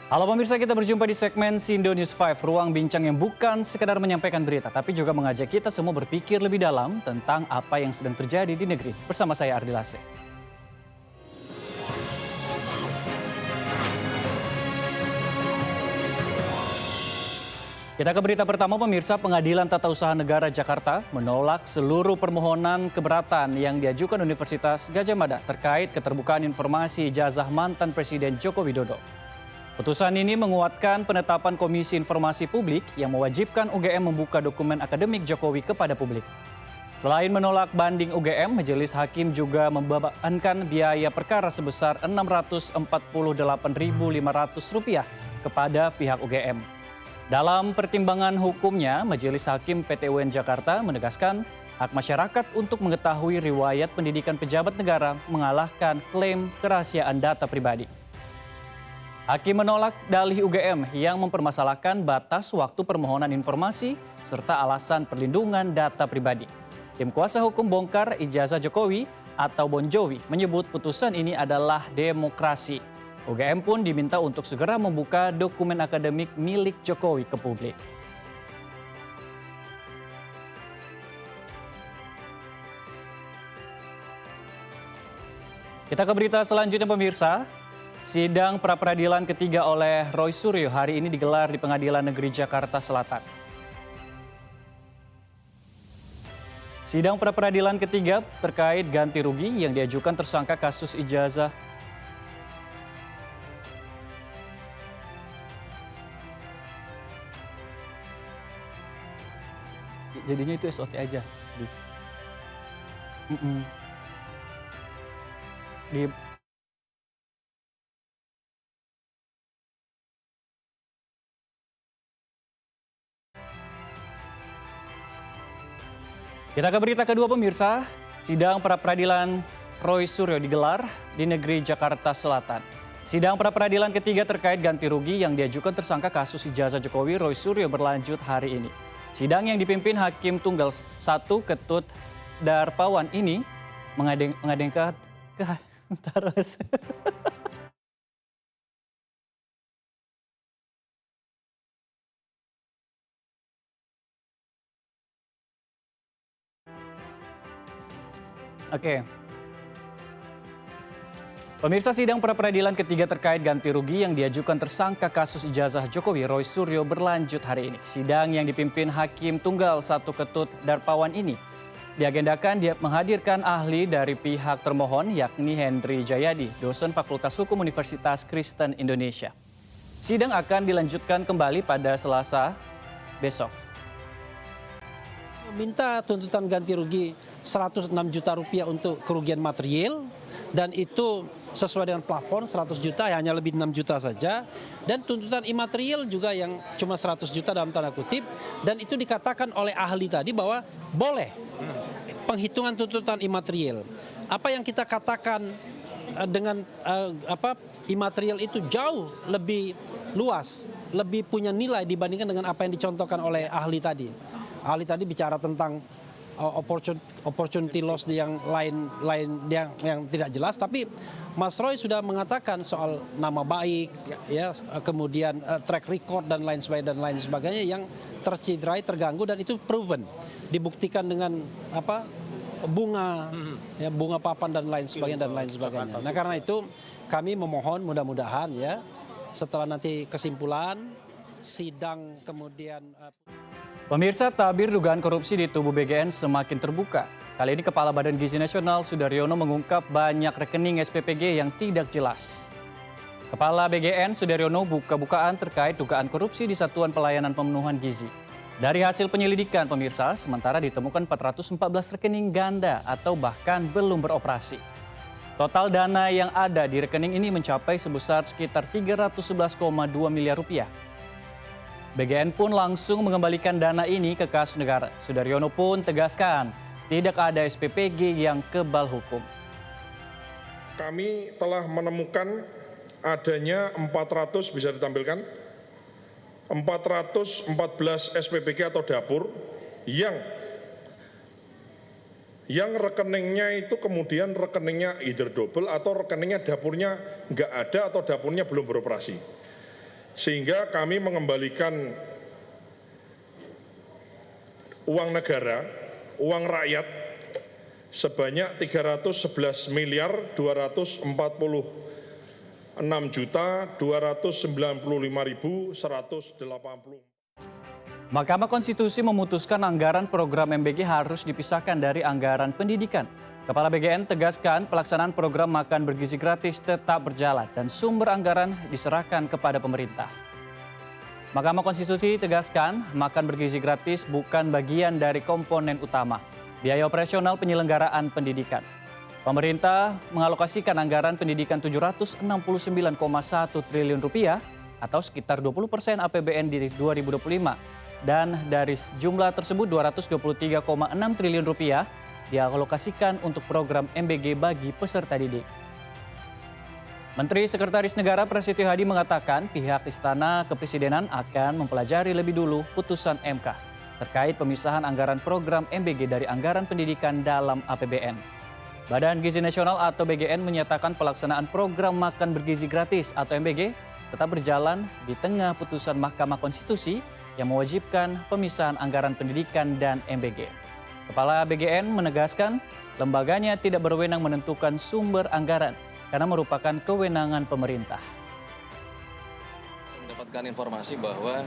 Halo pemirsa, kita berjumpa di segmen Sindo News 5, ruang bincang yang bukan sekedar menyampaikan berita, tapi juga mengajak kita semua berpikir lebih dalam tentang apa yang sedang terjadi di negeri. Bersama saya Ardi Lase. Kita ke berita pertama pemirsa, Pengadilan Tata Usaha Negara Jakarta menolak seluruh permohonan keberatan yang diajukan Universitas Gadjah Mada terkait keterbukaan informasi ijazah mantan Presiden Joko Widodo. Putusan ini menguatkan penetapan Komisi Informasi Publik yang mewajibkan UGM membuka dokumen akademik Jokowi kepada publik. Selain menolak banding UGM, Majelis Hakim juga membebankan biaya perkara sebesar Rp648.500 kepada pihak UGM. Dalam pertimbangan hukumnya, Majelis Hakim PT UN Jakarta menegaskan hak masyarakat untuk mengetahui riwayat pendidikan pejabat negara mengalahkan klaim kerahasiaan data pribadi. Hakim menolak dalih UGM yang mempermasalahkan batas waktu permohonan informasi serta alasan perlindungan data pribadi. Tim kuasa hukum bongkar ijazah Jokowi atau Bon Jovi menyebut putusan ini adalah demokrasi. UGM pun diminta untuk segera membuka dokumen akademik milik Jokowi ke publik. Kita ke berita selanjutnya pemirsa. Sidang pra-peradilan ketiga oleh Roy Suryo hari ini digelar di Pengadilan Negeri Jakarta Selatan. Sidang pra-peradilan ketiga terkait ganti rugi yang diajukan tersangka kasus ijazah jadinya itu SOT aja. Mm-mm. Di Kita ke berita kedua pemirsa, sidang pra-peradilan Roy Suryo digelar di negeri Jakarta Selatan. Sidang pra-peradilan ketiga terkait ganti rugi yang diajukan tersangka kasus ijazah Jokowi Roy Suryo berlanjut hari ini. Sidang yang dipimpin Hakim Tunggal 1 Ketut Darpawan ini mengadengkan terus. Oke. Pemirsa, sidang pra-peradilan ketiga terkait ganti rugi yang diajukan tersangka kasus ijazah Jokowi Roy Suryo berlanjut hari ini. Sidang yang dipimpin Hakim Tunggal 1 Ketut Darpawan ini diagendakan dia menghadirkan ahli dari pihak termohon yakni Hendri Jayadi, dosen Fakultas Hukum Universitas Kristen Indonesia. Sidang akan dilanjutkan kembali pada Selasa besok. Minta tuntutan ganti rugi 106 juta rupiah untuk kerugian material dan itu sesuai dengan plafon 100 juta, hanya lebih 6 juta saja, dan tuntutan imaterial juga yang cuma 100 juta dalam tanda kutip, dan itu dikatakan oleh ahli tadi bahwa boleh penghitungan tuntutan imaterial. Apa yang kita katakan dengan imaterial itu jauh lebih luas, lebih punya nilai dibandingkan dengan apa yang dicontohkan oleh ahli tadi. Ahli tadi bicara tentang opportunity loss yang lain yang tidak jelas, tapi Mas Roy sudah mengatakan soal nama baik, ya, kemudian track record dan lain sebagainya yang tercederai, terganggu, dan itu proven, dibuktikan dengan bunga, ya, bunga papan dan lain sebagainya. Nah karena itu kami memohon mudah-mudahan ya setelah nanti kesimpulan sidang kemudian. Pemirsa, tabir dugaan korupsi di tubuh BGN semakin terbuka. Kali ini Kepala Badan Gizi Nasional Sudaryono mengungkap banyak rekening SPPG yang tidak jelas. Kepala BGN Sudaryono buka-bukaan terkait dugaan korupsi di Satuan Pelayanan Pemenuhan Gizi. Dari hasil penyelidikan pemirsa, sementara ditemukan 414 rekening ganda atau bahkan belum beroperasi. Total dana yang ada di rekening ini mencapai sebesar sekitar 311,2 miliar rupiah. BGN pun langsung mengembalikan dana ini ke kas negara. Sudaryono pun tegaskan, tidak ada SPPG yang kebal hukum. Kami telah menemukan adanya 400, bisa ditampilkan, 414 SPPG atau dapur yang rekeningnya itu kemudian rekeningnya either double atau rekeningnya dapurnya nggak ada atau dapurnya belum beroperasi. sehingga kami mengembalikan uang negara, uang rakyat sebanyak 311 miliar 246.295.180. Mahkamah Konstitusi memutuskan anggaran program MBG harus dipisahkan dari anggaran pendidikan. Kepala BGN tegaskan pelaksanaan program makan bergizi gratis tetap berjalan dan sumber anggaran diserahkan kepada pemerintah. Mahkamah Konstitusi tegaskan makan bergizi gratis bukan bagian dari komponen utama biaya operasional penyelenggaraan pendidikan. Pemerintah mengalokasikan anggaran pendidikan 769,1 triliun rupiah atau sekitar 20% APBN di 2025. Dan dari jumlah tersebut 223,6 triliun rupiah dialokasikan untuk program MBG bagi peserta didik. Menteri Sekretaris Negara Prasetyo Hadi mengatakan pihak Istana Kepresidenan akan mempelajari lebih dulu putusan MK terkait pemisahan anggaran program MBG dari anggaran pendidikan dalam APBN. Badan Gizi Nasional atau BGN menyatakan pelaksanaan program makan bergizi gratis atau MBG tetap berjalan di tengah putusan Mahkamah Konstitusi yang mewajibkan pemisahan anggaran pendidikan dan MBG. Kepala BGN menegaskan lembaganya tidak berwenang menentukan sumber anggaran karena merupakan kewenangan pemerintah. Mendapatkan informasi bahwa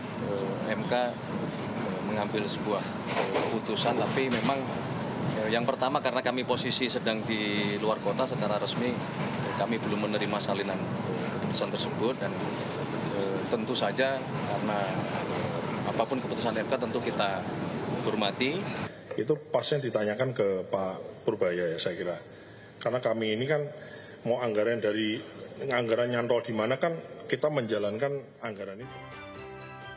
MK mengambil sebuah putusan, tapi memang yang pertama karena kami posisi sedang di luar kota secara resmi, kami belum menerima salinan keputusan tersebut dan tentu saja karena apapun keputusan MK tentu kita hormati. Itu pasnya ditanyakan ke Pak Purbaya ya saya kira. Karena kami ini kan mau anggaran nyantol di mana kan kita menjalankan anggaran itu.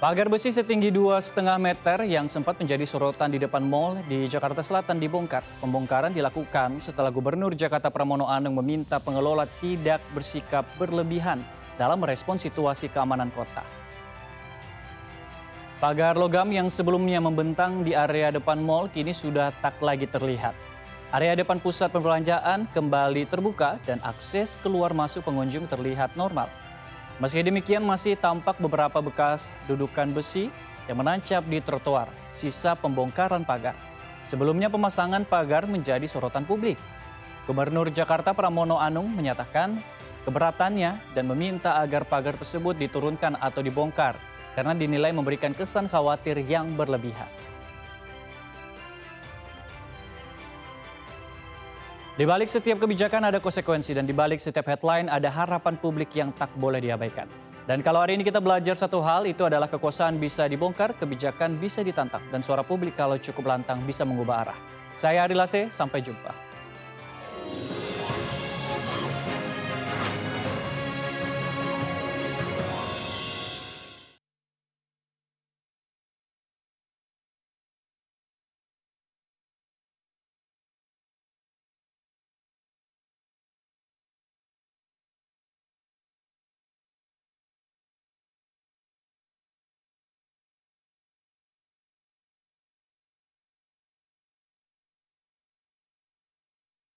Pagar besi setinggi 2,5 meter yang sempat menjadi sorotan di depan mal di Jakarta Selatan dibongkar. Pembongkaran dilakukan setelah Gubernur Jakarta Pramono Anung meminta pengelola tidak bersikap berlebihan dalam merespon situasi keamanan kota. Pagar logam yang sebelumnya membentang di area depan mal kini sudah tak lagi terlihat. Area depan pusat perbelanjaan kembali terbuka dan akses keluar masuk pengunjung terlihat normal. Meski demikian masih tampak beberapa bekas dudukan besi yang menancap di trotoar, sisa pembongkaran pagar. Sebelumnya pemasangan pagar menjadi sorotan publik. Gubernur Jakarta Pramono Anung menyatakan keberatannya dan meminta agar pagar tersebut diturunkan atau dibongkar karena dinilai memberikan kesan khawatir yang berlebihan. Di balik setiap kebijakan ada konsekuensi dan di balik setiap headline ada harapan publik yang tak boleh diabaikan. Dan kalau hari ini kita belajar satu hal, itu adalah kekuasaan bisa dibongkar, kebijakan bisa ditantang, dan suara publik kalau cukup lantang bisa mengubah arah. Saya Ari Lase, sampai jumpa.